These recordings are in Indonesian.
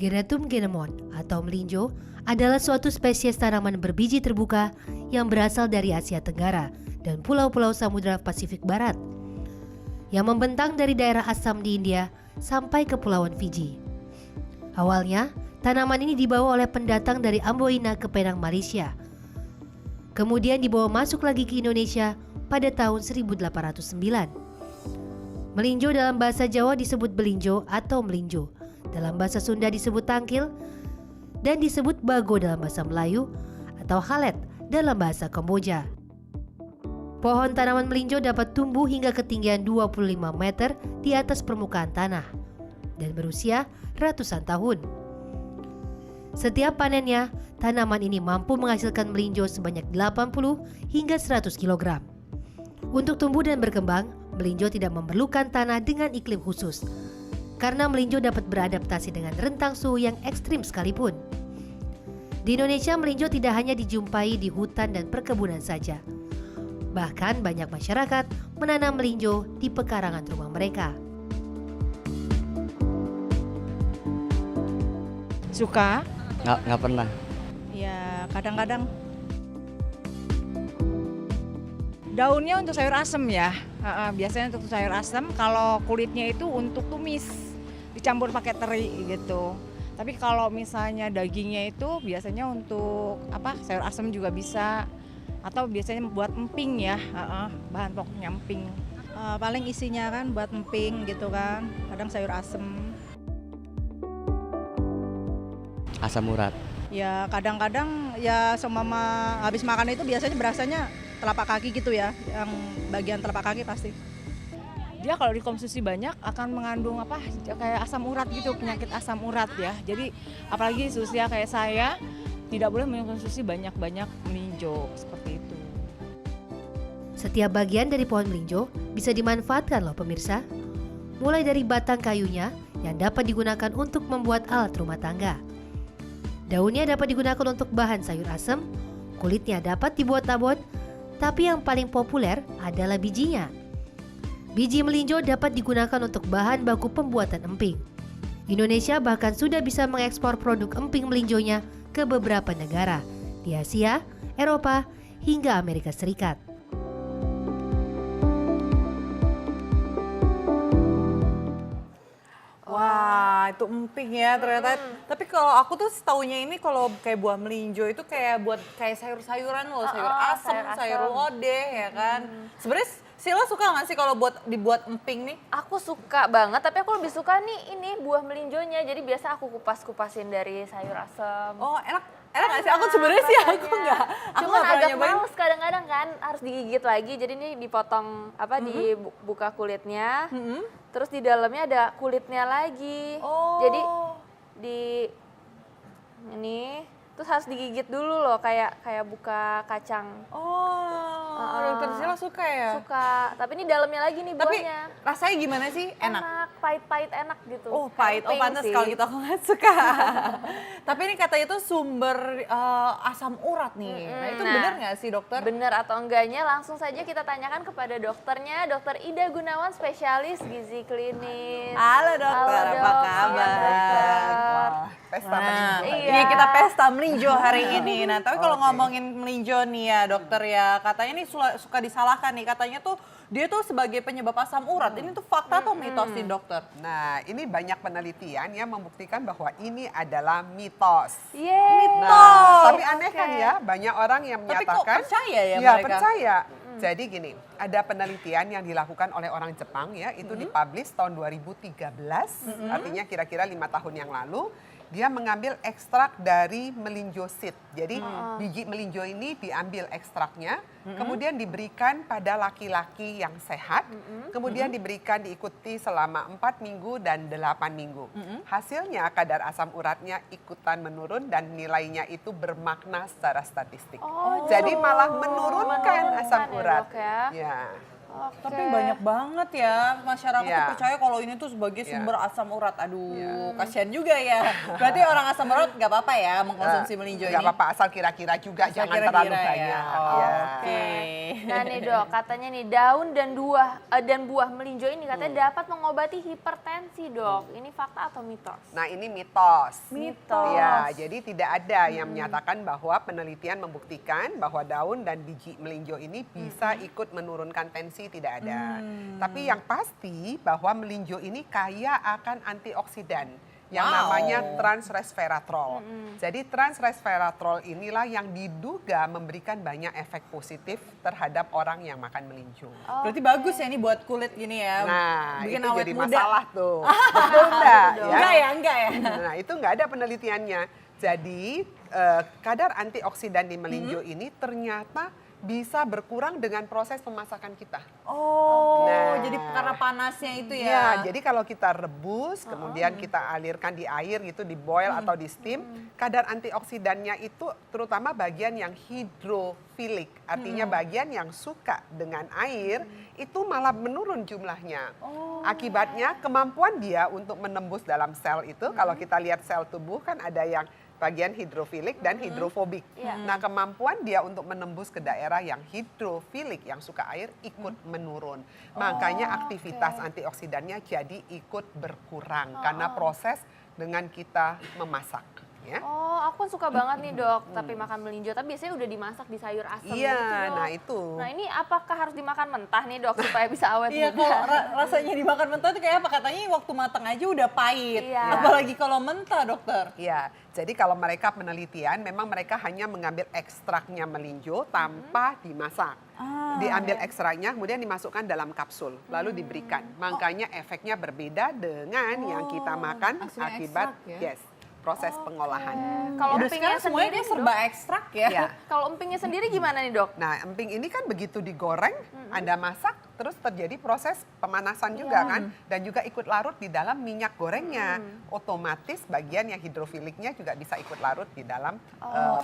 Geretum genemon atau melinjo adalah suatu spesies tanaman berbiji terbuka yang berasal dari Asia Tenggara dan pulau-pulau Samudra Pasifik Barat, yang membentang dari daerah Assam di India sampai ke Kepulauan Fiji. Awalnya, tanaman ini dibawa oleh pendatang dari Amboina ke Penang, Malaysia. Kemudian dibawa masuk lagi ke Indonesia pada tahun 1809. Melinjo dalam bahasa Jawa disebut belinjo atau melinjo, dalam bahasa Sunda disebut tangkil, dan disebut bago dalam bahasa Melayu atau halet dalam bahasa Kamboja. Pohon tanaman melinjo dapat tumbuh hingga ketinggian 25 meter di atas permukaan tanah dan berusia ratusan tahun. Setiap panennya, tanaman ini mampu menghasilkan melinjo sebanyak 80 hingga 100 kg. Untuk tumbuh dan berkembang, melinjo tidak memerlukan tanah dengan iklim khusus, karena melinjo dapat beradaptasi dengan rentang suhu yang ekstrim sekalipun. Di Indonesia, melinjo tidak hanya dijumpai di hutan dan perkebunan saja. Bahkan banyak masyarakat menanam melinjo di pekarangan rumah mereka. Suka? Nggak pernah. Ya kadang-kadang. Daunnya untuk sayur asem ya, biasanya untuk sayur asem. Kalau kulitnya itu untuk tumis, dicampur pakai teri gitu. Tapi kalau misalnya dagingnya itu biasanya untuk sayur asem juga bisa. Atau biasanya buat emping ya, bahan pokoknya emping. Paling isinya kan buat emping gitu kan, kadang sayur asem. Asam urat. Ya kadang-kadang ya seumpama habis makan itu biasanya berasanya telapak kaki gitu ya, yang bagian telapak kaki pasti. Dia kalau dikonsumsi banyak akan mengandung kayak asam urat gitu, penyakit asam urat ya. Jadi apalagi usia kayak saya tidak boleh mengkonsumsi banyak-banyak melinjo seperti itu. Setiap bagian dari pohon melinjo bisa dimanfaatkan loh pemirsa. Mulai dari batang kayunya yang dapat digunakan untuk membuat alat rumah tangga. Daunnya dapat digunakan untuk bahan sayur asem, kulitnya dapat dibuat abon, tapi yang paling populer adalah bijinya. Biji melinjo dapat digunakan untuk bahan baku pembuatan emping. Indonesia bahkan sudah bisa mengekspor produk emping melinjonya ke beberapa negara di Asia, Eropa, hingga Amerika Serikat. Wah, itu emping ya ternyata. Tapi kalau aku tuh taunya ini kalau kayak buah melinjo itu kayak buat kayak sayur-sayuran loh, sayur asem, sayur lodeh ya kan. Sebenarnya Sila suka nggak sih kalau buat dibuat emping nih? Aku suka banget, tapi aku lebih suka nih ini buah melinjonya. Jadi biasa aku kupas-kupasin dari sayur asem. Oh, enak nggak sih? Aku sebenarnya sih aku nggak. Cuman agak males kadang-kadang kan, harus digigit lagi. Jadi ini dipotong dibuka kulitnya. Terus di dalamnya ada kulitnya lagi. Jadi ini terus harus digigit dulu loh, kayak buka kacang. Dokter Sila suka ya? Suka, tapi ini dalamnya lagi nih buahnya. Tapi rasanya gimana sih? Enak? Pahit-pahit enak gitu. Oh pahit, pantas sih. kalau gitu aku nggak suka. Tapi ini katanya itu sumber asam urat nih. Nah itu benar nggak sih dokter? Benar atau enggaknya langsung saja kita tanyakan kepada dokternya, Dokter Ida Gunawan, spesialis gizi klinis. Halo dokter, apa kabar? Wah, pesta melinjo. Iya kita pesta melinjo hari ini. Nah tapi kalau ngomongin melinjo nih ya dokter ya, katanya ini suka disalahkan nih, katanya tuh dia tuh sebagai penyebab asam urat. Ini tuh fakta atau mitos nih dokter? Nah, ini banyak penelitian yang membuktikan bahwa ini adalah mitos. Mitos. Nah, tapi aneh kan ya, banyak orang yang menyatakan. Tapi kok percaya ya mereka? percaya. Jadi gini, ada penelitian yang dilakukan oleh orang Jepang ya, itu dipublish tahun 2013, artinya kira-kira 5 tahun yang lalu. Dia mengambil ekstrak dari melinjo seed. Jadi biji melinjo ini diambil ekstraknya, kemudian diberikan pada laki-laki yang sehat, kemudian diikuti selama 4 minggu dan 8 minggu. Hasilnya kadar asam uratnya ikutan menurun dan nilainya itu bermakna secara statistik. Jadi malah menurunkan asam urat. Ya, Ya. Tapi banyak banget ya masyarakat Iya. tuh percaya kalau ini tuh sebagai Iya. sumber asam urat. Aduh, Iya. kasihan juga ya. Berarti orang asam urat nggak apa-apa ya mengkonsumsi melinjo ini? Nggak apa-apa, asal kira-kira juga, Asal jangan terlalu kira-kira ya. banyak. Oh, Ya. Oke. Nah nih dok, katanya nih daun dan buah melinjo ini katanya dapat mengobati hipertensi dok. Ini fakta atau mitos? Nah ini mitos. Mitos. Ya, jadi tidak ada yang menyatakan bahwa penelitian membuktikan bahwa daun dan biji melinjo ini bisa ikut menurunkan tensi, tidak ada. Tapi yang pasti bahwa melinjo ini kaya akan antioksidan yang namanya transresveratrol. Jadi transresveratrol inilah yang diduga memberikan banyak efek positif terhadap orang yang makan melinjo. Berarti bagus ya ini buat kulit gini ya. Nah, bikin itu awet jadi muda. masalah tuh. Betul enggak? Enggak ya. Nah, itu enggak ada penelitiannya. Jadi, kadar antioksidan di melinjo ini ternyata bisa berkurang dengan proses pemasakan kita. Oh, Nah. jadi karena panasnya itu Ya, ya. jadi kalau kita rebus, kemudian kita alirkan di air gitu, di boil atau di steam, kadar antioksidannya itu terutama bagian yang hidrofilik, artinya bagian yang suka dengan air, itu malah menurun jumlahnya. Akibatnya kemampuan dia untuk menembus dalam sel itu, kalau kita lihat sel tubuh kan ada yang bagian hidrofilik dan hidrofobik. Nah, kemampuan dia untuk menembus ke daerah yang hidrofilik, yang suka air, ikut menurun. Makanya aktivitas antioksidannya jadi ikut berkurang karena proses dengan kita memasak. Ya. Oh, aku kan suka banget nih dok, tapi makan melinjo. Tapi biasanya udah dimasak di sayur asam Iya, gitu dok. nah itu. Nah ini apakah harus dimakan mentah nih dok supaya bisa awet Iya, muda? kalau rasanya dimakan mentah itu kayak apa? Katanya waktu matang aja udah pahit. Iya. Apalagi kalau mentah, dokter. Iya, jadi kalau mereka penelitian, memang mereka hanya mengambil ekstraknya melinjo tanpa dimasak. Diambil ekstraknya, kemudian dimasukkan dalam kapsul, lalu diberikan. Makanya efeknya berbeda dengan yang kita makan Aslinya akibat ekstrak ya? proses pengolahan. Kalau Udah empingnya sekarang semuanya sendiri dia nih, serba dok? ekstrak ya. Ya. Kalau empingnya sendiri gimana nih dok? Nah, emping ini kan begitu digoreng, Anda masak, terus terjadi proses pemanasan juga kan, dan juga ikut larut di dalam minyak gorengnya. Otomatis bagian yang hidrofiliknya juga bisa ikut larut di dalam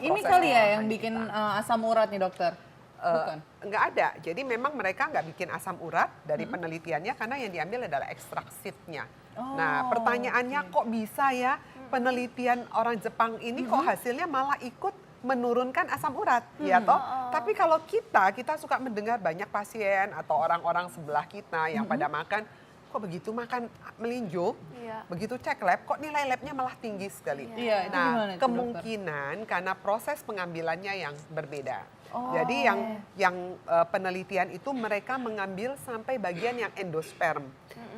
Ini proses kali ya pengolahan yang bikin kita. asam urat nih, dokter. Bukan. Enggak ada. Jadi memang mereka nggak bikin asam urat dari penelitiannya karena yang diambil adalah ekstrak seednya. Nah, pertanyaannya kok bisa ya penelitian orang Jepang ini kok hasilnya malah ikut menurunkan asam urat, ya toh? Tapi kalau kita suka mendengar banyak pasien atau orang-orang sebelah kita yang pada makan, kok begitu makan melinjo, Iya. begitu cek lab, kok nilai labnya malah tinggi sekali. Iya, itu gimana Nah, tuh, dokter? kemungkinan karena proses pengambilannya yang berbeda. Jadi yang penelitian itu mereka mengambil sampai bagian yang endosperm.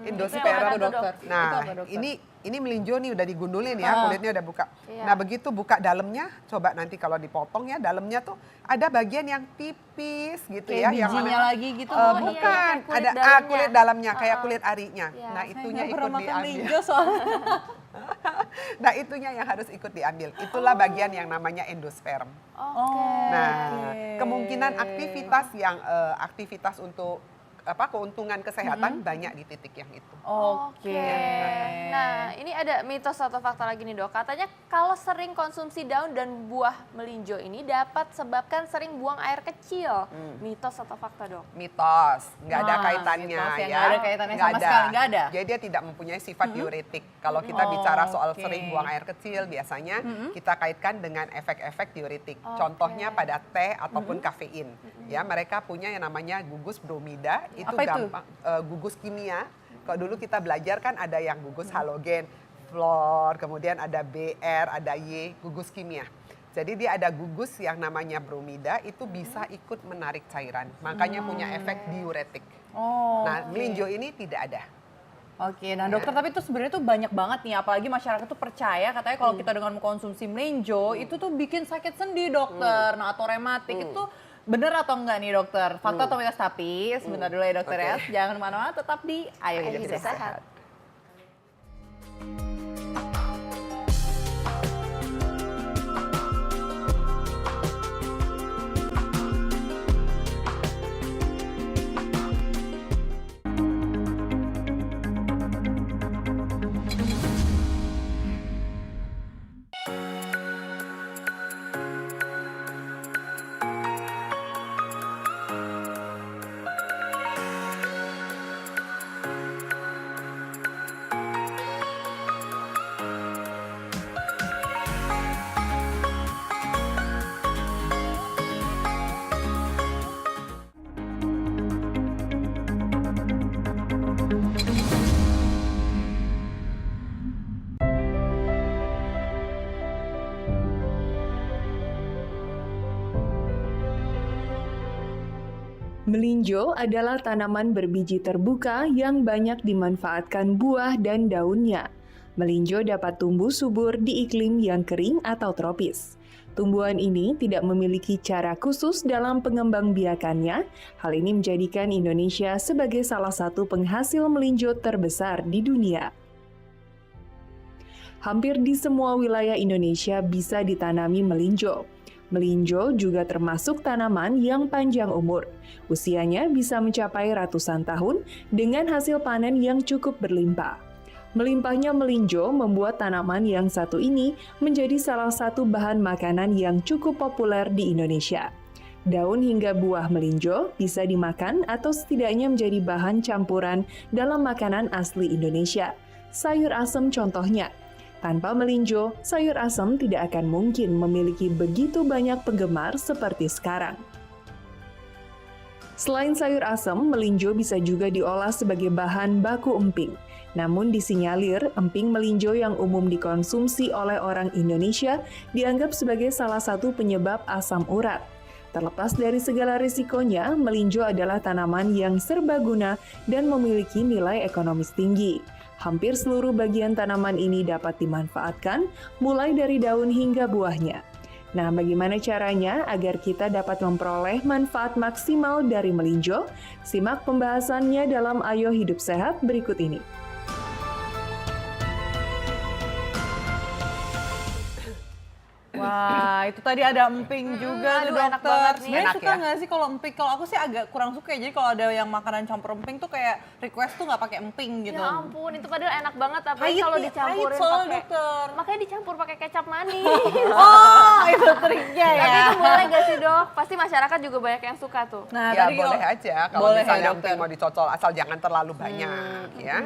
Endosperm. apa tuh, dokter? Nah, Itu apa, dokter? ini melinjo nih udah digundulin ya, kulitnya udah buka. Iya. Nah, begitu buka dalamnya, coba nanti kalau dipotong ya, dalamnya tuh ada bagian yang tipis gitu Kayak ya, yang bijinya mana lagi gitu. Oh, iya, bukan, kan kulit ada dalamnya. kulit dalamnya kayak kulit arinya. Iya. Nah, Saya itunya nggak ikut pernah makan diambil. melinjo soalnya. Nah, itunya yang harus ikut diambil. Itulah bagian yang namanya endosperm. Oke. Nah, kemungkinan aktivitas untuk keuntungan kesehatan banyak di titik yang itu. Oke. Nah, ini ada mitos atau fakta lagi nih dok. Katanya kalau sering konsumsi daun dan buah melinjo ini dapat sebabkan sering buang air kecil. Mitos atau fakta dok? Mitos, nggak ada Nah, kaitannya mitos yang ya. nggak ada kaitannya Nggak sama sekali, nggak ada? Jadi dia tidak mempunyai sifat diuretik. Kalau kita bicara soal oke. sering buang air kecil, biasanya kita kaitkan dengan efek-efek diuretik. Contohnya pada teh ataupun kafein. Ya, mereka punya yang namanya gugus bromida, itu Apa itu? gampang. Gugus kimia. Kalau dulu kita belajar kan ada yang gugus halogen, fluor, kemudian ada Br, ada Y, gugus kimia. Jadi dia ada gugus yang namanya bromida, itu bisa ikut menarik cairan. Makanya punya efek diuretik. Oh, Nah, melinjo ini tidak ada. Oke, nah dokter, tapi itu sebenarnya tuh banyak banget nih, apalagi masyarakat tuh percaya katanya kalau kita dengan mengkonsumsi melinjo itu tuh bikin sakit sendi, dokter. Nah, atau rematik itu bener atau enggak nih, dokter? Fakta atau mitos? Tapi sebentar dulu ya, dokter ya. Oke. Jangan kemana-mana, tetap di Ayo Ayo Hidup Hidup Sehat. Sehat. Melinjo adalah tanaman berbiji terbuka yang banyak dimanfaatkan buah dan daunnya. Melinjo dapat tumbuh subur di iklim yang kering atau tropis. Tumbuhan ini tidak memiliki cara khusus dalam pengembangbiakannya. Hal ini menjadikan Indonesia sebagai salah satu penghasil melinjo terbesar di dunia. Hampir di semua wilayah Indonesia bisa ditanami melinjo. Melinjo juga termasuk tanaman yang panjang umur. Usianya bisa mencapai ratusan tahun dengan hasil panen yang cukup berlimpah. Melimpahnya melinjo membuat tanaman yang satu ini menjadi salah satu bahan makanan yang cukup populer di Indonesia. Daun hingga buah melinjo bisa dimakan atau setidaknya menjadi bahan campuran dalam makanan asli Indonesia. Sayur asem contohnya. Tanpa melinjo, sayur asem tidak akan mungkin memiliki begitu banyak penggemar seperti sekarang. Selain sayur asem, melinjo bisa juga diolah sebagai bahan baku emping. Namun disinyalir, emping melinjo yang umum dikonsumsi oleh orang Indonesia dianggap sebagai salah satu penyebab asam urat. Terlepas dari segala risikonya, melinjo adalah tanaman yang serbaguna dan memiliki nilai ekonomis tinggi. Hampir seluruh bagian tanaman ini dapat dimanfaatkan, mulai dari daun hingga buahnya. Nah, bagaimana caranya agar kita dapat memperoleh manfaat maksimal dari melinjo? Simak pembahasannya dalam Ayo Hidup Sehat berikut ini. Wah, itu tadi ada emping juga tuh aduh, enak dokter. banget nih. Sebenarnya Enak suka ya? nggak sih kalau emping? Kalau aku sih agak kurang suka ya. Jadi kalau ada yang makanan campur emping tuh kayak request tuh nggak pakai emping gitu. Ya ampun, itu padahal enak banget apalagi Pahit kalau nih, dicampurin pahit soalnya, pakai. dokter. Makanya dicampur pakai kecap manis. Oh, itu triknya ya. Tapi itu boleh gak sih, Dok? Pasti masyarakat juga banyak yang suka tuh. Nah, Ya tadi boleh kalau- aja kalau boleh ya, misalnya dokter. emping mau dicocol asal jangan terlalu banyak ya.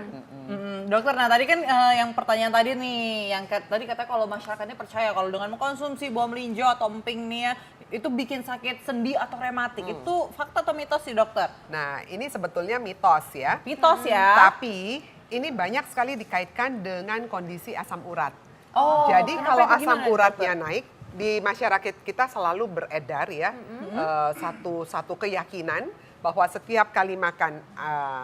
Dokter, nah tadi kan yang pertanyaan tadi nih, yang tadi katanya kalau masyarakatnya percaya kalau dengan mengkonsumsi buah melinjo atau emping nih ya, itu bikin sakit sendi atau rematik. Itu fakta atau mitos sih dokter? Nah, ini sebetulnya mitos ya. Mitos ya. Tapi ini banyak sekali dikaitkan dengan kondisi asam urat. Oh, Jadi kenapa kalau itu? asam Gimana, uratnya naik, di masyarakat kita selalu beredar ya satu keyakinan bahwa setiap kali makan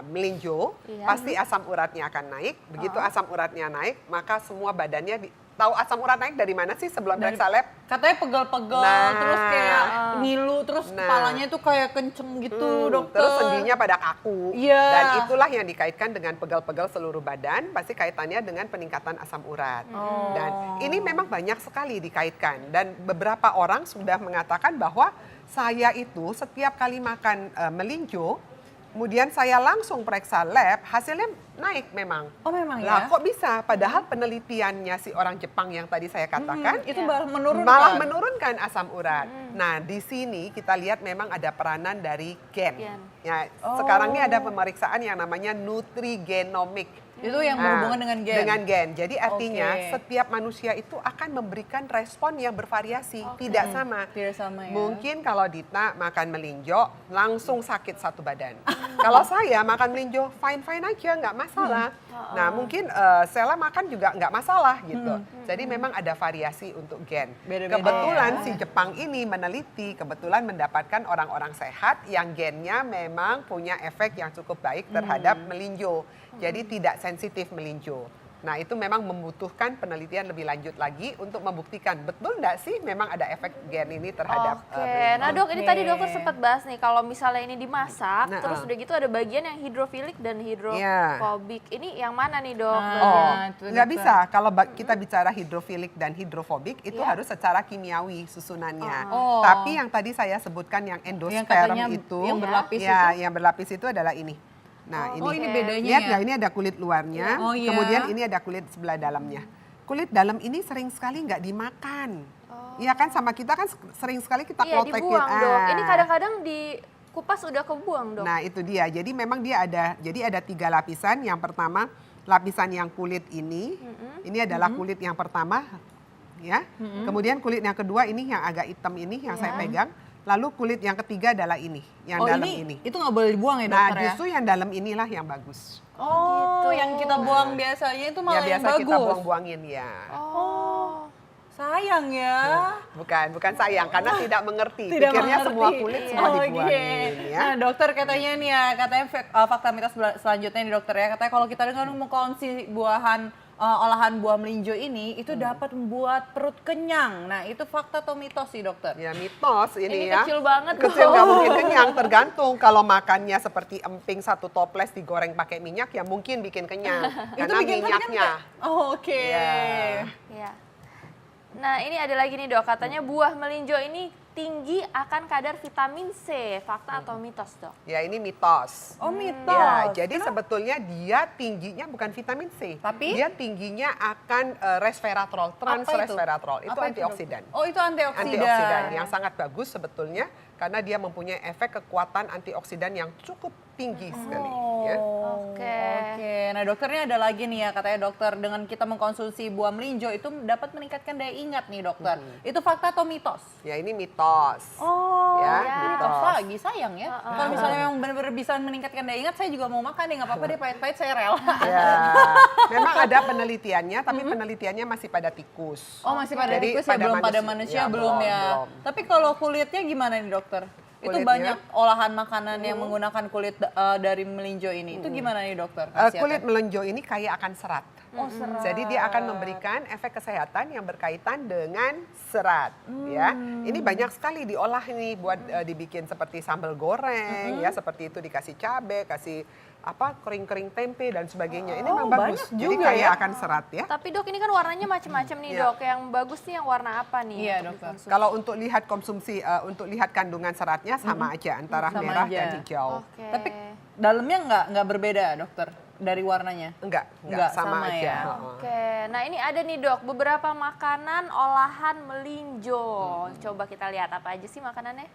melinjo Iya. pasti asam uratnya akan naik. Begitu asam uratnya naik, maka semua badannya tahu asam urat naik dari mana sih sebelum Dari- periksa lab? Katanya pegel-pegel, Nah. terus kayak ngilu, terus Nah. kepalanya itu kayak kenceng gitu, dokter. Terus sendinya pada kaku. Iya. Dan itulah yang dikaitkan dengan pegel-pegel seluruh badan, pasti kaitannya dengan peningkatan asam urat. Dan ini memang banyak sekali dikaitkan. Dan beberapa orang sudah mengatakan bahwa saya itu setiap kali makan melinjo, kemudian saya langsung periksa lab, hasilnya naik memang. Oh memang Lah ya? kok bisa? Padahal penelitiannya si orang Jepang yang tadi saya katakan, Itu baru menurunkan. malah menurunkan asam urat. Nah, di sini kita lihat memang ada peranan dari gen. Gen. Ya, sekarang ini ada pemeriksaan yang namanya nutrigenomik. Itu yang Nah, berhubungan dengan gen. Dengan gen. Jadi artinya Oke. setiap manusia itu akan memberikan respon yang bervariasi, tidak sama. Tidak sama ya. Mungkin kalau Dita makan melinjo langsung sakit satu badan. Kalau saya makan melinjo fine-fine aja, nggak masalah. Nah mungkin Sela makan juga nggak masalah gitu. Jadi memang ada variasi untuk gen. Beda-beda Kebetulan ya. si Jepang ini meneliti, kebetulan mendapatkan orang-orang sehat yang gennya memang punya efek yang cukup baik terhadap melinjo. Jadi tidak sensitif melinjo. Nah itu memang membutuhkan penelitian lebih lanjut lagi untuk membuktikan betul nggak sih memang ada efek gen ini terhadap Oke, melinjo. nah Dok, ini tadi Oke. dokter sempat bahas nih kalau misalnya ini dimasak, Nah, terus udah gitu ada bagian yang hidrofilik dan Iya. hidrofobik. Ini yang mana nih Dok? Nah, bagiannya? itu Nggak dokter. bisa. Kalau kita bicara hidrofilik dan hidrofobik itu Iya. harus secara kimiawi susunannya. Oh. Tapi yang tadi saya sebutkan yang Yang endosperm katanya itu, yang berlapis ya, itu? yang berlapis itu adalah ini. Nah, Oh, ini Oke. bedanya lihat ya? nggak? Ini ada kulit luarnya, Oh, iya. kemudian ini ada kulit sebelah dalamnya. Kulit dalam ini sering sekali nggak dimakan. Iya kan, sama kita kan sering sekali kita Iya, klotekin. dibuang Dok. Ini kadang-kadang di kupas udah kebuang Dok. Nah itu dia, jadi memang dia ada 3 lapisan. Yang pertama lapisan yang kulit ini adalah kulit yang pertama, ya. Kemudian kulit yang kedua ini yang agak hitam ini yang saya pegang. Lalu kulit yang ketiga adalah ini, yang Oh dalam ini, ini. itu nggak boleh dibuang ya Nah dokter ya? justru yang dalam inilah yang bagus. Oh, yang kita buang biasanya itu Ya malah yang biasa bagus. kita buang-buangin ya. Oh. Sayang ya. Bukan sayang, karena tidak mengerti. Tidak Pikirnya mengerti. semua kulit semua Oke. dibuangin ya. Nah dokter katanya nih ya, katanya fakta mitos selanjutnya nih dokter ya, katanya kalau kita dengan mengkonsumsi olahan buah melinjo ini itu dapat membuat perut kenyang. Nah itu fakta atau mitos sih dokter? Ya mitos ini Ini ya. kecil banget Kecil loh. nggak mungkin kenyang, tergantung kalau makannya seperti emping satu toples digoreng pakai minyak ya mungkin bikin kenyang. Karena bikin kenyang minyaknya. Oh, oke. Ya. Ya. Nah, ini ada lagi nih Dok, katanya buah melinjo ini tinggi akan kadar vitamin C. Fakta atau mitos, Dok? Ya ini mitos. Oh mitos. Ya, jadi sebetulnya dia tingginya bukan vitamin C, Tapi? dia tingginya akan resveratrol, transresveratrol. Itu Apa antioksidan. Oh itu antioksidan. Antioksidan yang sangat bagus sebetulnya karena dia mempunyai efek kekuatan antioksidan yang cukup tinggi sekali. Ya. Oke. Oke. Nah dokternya ada lagi nih ya, katanya dokter dengan kita mengkonsumsi buah melinjo itu dapat meningkatkan daya ingat nih dokter. Itu fakta atau mitos? Ya ini mitos. Oh, Ya, mitos mitos. lagi sayang ya. Kalau misalnya yang benar-benar bisa meningkatkan daya ingat, saya juga mau makan deh, nggak apa-apa deh pahit-pahit saya rela. Ya, memang ada penelitiannya, tapi penelitiannya masih pada tikus. Oh masih pada Jadi tikus ya, belum pada manusia Ya, belum ya. belum. Tapi kalau kulitnya gimana nih dokter? Itu Kulitnya? banyak olahan makanan yang menggunakan kulit dari melinjo ini. Itu gimana nih dokter? Kulit melenjo ini kaya akan serat. Oh, serat. Jadi dia akan memberikan efek kesehatan yang berkaitan dengan serat, ya. Ini banyak sekali diolah ini buat dibikin seperti sambal goreng, ya, seperti itu dikasih cabai, kasih kering-kering tempe dan sebagainya. Ini memang bagus. banyak Jadi juga kaya ya. akan serat ya. Tapi Dok, ini kan warnanya macam-macam nih Iya. Dok. Yang bagus nih yang warna apa nih? Iya, untuk dokter. dikonsumsi? Kalau untuk lihat konsumsi, untuk lihat kandungan seratnya sama aja antara Sama merah aja. dan hijau. Oke. Tapi dalamnya nggak berbeda dokter dari warnanya? Enggak, Enggak, sama sama aja. ya. Heeh. Oke, nah ini ada nih Dok, beberapa makanan olahan melinjo. Coba kita lihat apa aja sih makanannya?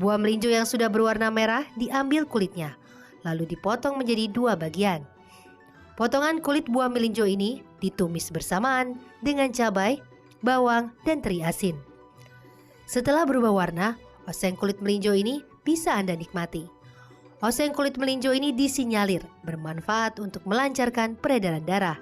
Buah melinjo yang sudah berwarna merah diambil kulitnya, lalu dipotong menjadi dua bagian. Potongan kulit buah melinjo ini ditumis bersamaan dengan cabai, bawang, dan teri asin. Setelah berubah warna, oseng kulit melinjo ini bisa Anda nikmati. Oseng kulit melinjo ini disinyalir bermanfaat untuk melancarkan peredaran darah.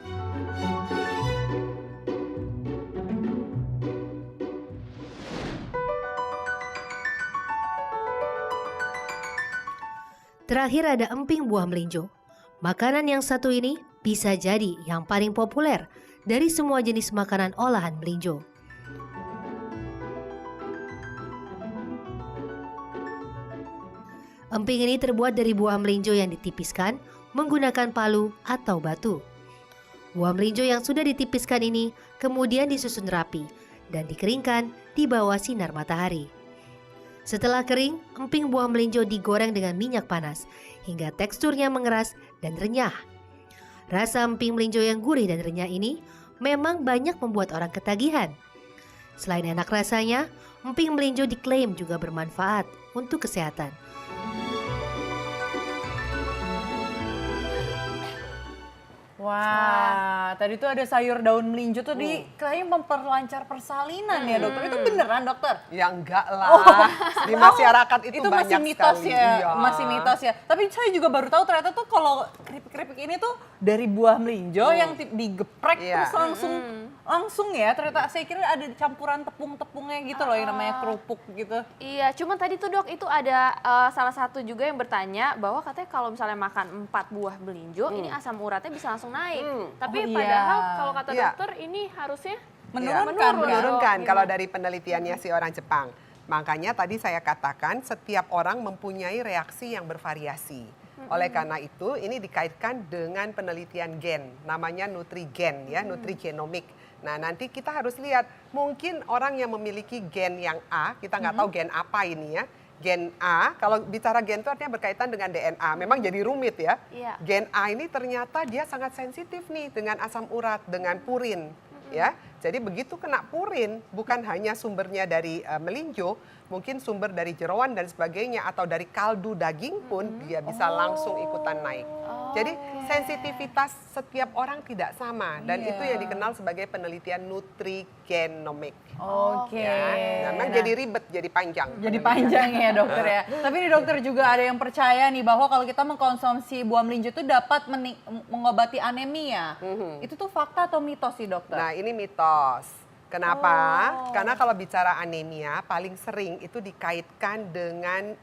Terakhir ada emping buah melinjo. Makanan yang satu ini bisa jadi yang paling populer dari semua jenis makanan olahan melinjo. Emping ini terbuat dari buah melinjo yang ditipiskan menggunakan palu atau batu. Buah melinjo yang sudah ditipiskan ini kemudian disusun rapi dan dikeringkan di bawah sinar matahari. Setelah kering, emping buah melinjo digoreng dengan minyak panas hingga teksturnya mengeras dan renyah. Rasa emping melinjo yang gurih dan renyah ini memang banyak membuat orang ketagihan. Selain enak rasanya, emping melinjo diklaim juga bermanfaat untuk kesehatan. Wah, tadi tuh ada sayur daun melinjo tuh kayaknya memperlancar persalinan ya dokter. Itu beneran dokter? Ya enggak lah, di masyarakat itu banyak masih mitos sekali. ya, Iya. masih mitos ya. Tapi saya juga baru tahu ternyata tuh kalau keripik-keripik ini tuh dari buah melinjo yang digeprek Iya. terus langsung ya. Ternyata saya kira ada campuran tepung-tepungnya gitu loh yang namanya kerupuk gitu. Iya, cuman tadi tuh dok itu ada salah satu juga yang bertanya bahwa katanya kalau misalnya makan 4 buah melinjo, ini asam uratnya bisa langsung naik. Tapi Oh, iya. padahal kalau kata Iya. dokter ini harusnya Menurunkan Gitu. kalau dari penelitiannya si orang Jepang. Makanya tadi saya katakan setiap orang mempunyai reaksi yang bervariasi. Oleh karena itu ini dikaitkan dengan penelitian gen, namanya nutrigen ya, nutrigenomik. Nah nanti kita harus lihat mungkin orang yang memiliki gen yang A, kita nggak tahu gen apa ini ya. Gen A, kalau bicara gen itu artinya berkaitan dengan DNA, memang jadi rumit ya. Iya. Gen A ini ternyata dia sangat sensitif nih dengan asam urat, dengan purin. Ya, jadi begitu kena purin, bukan hanya sumbernya dari melinjo, mungkin sumber dari jeroan dan sebagainya atau dari kaldu daging pun dia bisa langsung ikutan naik. Jadi sensitivitas setiap orang tidak sama dan itu yang dikenal sebagai penelitian nutrigenomik. Oke. Ya, memang jadi ribet, jadi panjang. Jadi panjang ya dokter ya. Tapi nih dokter juga ada yang percaya nih bahwa kalau kita mengkonsumsi buah melinjo itu dapat mengobati anemia. Itu tuh fakta atau mitos sih dokter? Nah ini mitos. Kenapa? Karena kalau bicara anemia paling sering itu dikaitkan dengan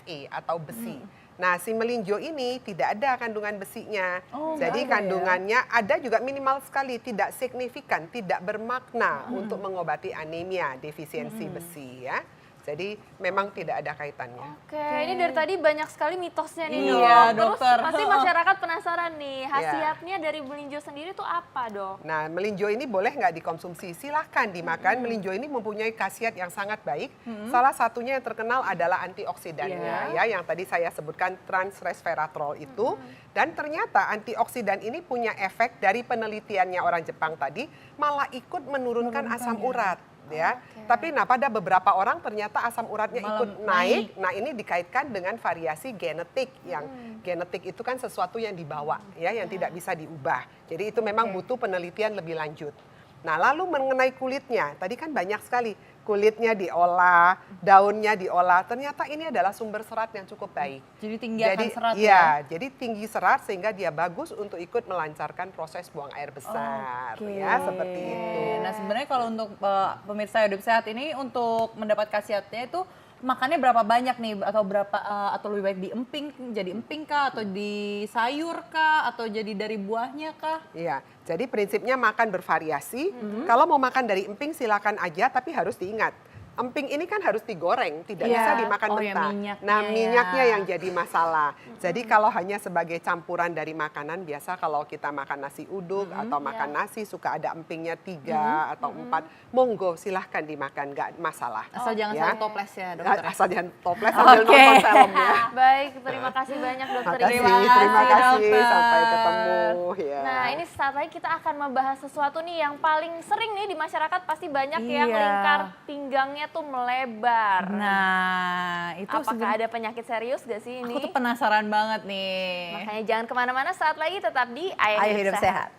Fe atau besi. Nah si melinjo ini tidak ada kandungan besinya. Jadi kandungannya ada juga minimal sekali, tidak signifikan, tidak bermakna untuk mengobati anemia, defisiensi besi ya. Jadi memang tidak ada kaitannya. Oke, ini dari tadi banyak sekali mitosnya nih Iya, dok. Terus dokter. pasti masyarakat penasaran nih, khasiatnya dari melinjo sendiri tuh apa dok? Nah, melinjo ini boleh nggak dikonsumsi? Silahkan dimakan. Melinjo ini mempunyai khasiat yang sangat baik. Salah satunya yang terkenal adalah antioksidannya, ya, yang tadi saya sebutkan transresveratrol itu. Dan ternyata antioksidan ini punya efek dari penelitiannya orang Jepang tadi, malah ikut menurunkan asam urat. Ya, tapi pada beberapa orang ternyata asam uratnya ikut naik. Nah ini dikaitkan dengan variasi genetik yang genetik itu kan sesuatu yang dibawa ya, yang tidak bisa diubah. Jadi itu memang butuh penelitian lebih lanjut. Nah lalu mengenai kulitnya, tadi kan banyak sekali kulitnya diolah, daunnya diolah. Ternyata ini adalah sumber serat yang cukup baik. Jadi tinggi akan serat ya? Jadi tinggi serat sehingga dia bagus untuk ikut melancarkan proses buang air besar. Ya seperti itu. Nah sebenarnya kalau untuk pemirsa hidup sehat ini untuk mendapat khasiatnya itu makannya berapa banyak nih atau berapa atau lebih baik jadi emping kah atau di sayur kah atau jadi dari buahnya kah? Iya, jadi prinsipnya makan bervariasi. Kalau mau makan dari emping silakan aja, tapi harus diingat. Emping ini kan harus digoreng, tidak bisa dimakan mentah. Nah, minyaknya yang jadi masalah. Jadi kalau hanya sebagai campuran dari makanan, biasa kalau kita makan nasi uduk atau makan nasi suka ada empingnya 3 atau 4. Monggo silahkan dimakan, nggak masalah. Asal jangan sampai toples ya dokter. Asal jangan toples sambil nonton filmnya. Baik, terima kasih banyak dokter. Terima kasih, dokter. sampai ketemu. Ya. Nah ini saat lagi kita akan membahas sesuatu nih yang paling sering nih di masyarakat pasti banyak yang lingkar pinggangnya tuh melebar. Nah itu Apakah ada penyakit serius gak sih ini? aku tuh penasaran banget nih. Makanya jangan kemana-mana, saat lagi tetap di Ayo Ayo Hidup Hidup Sehat. Sehat.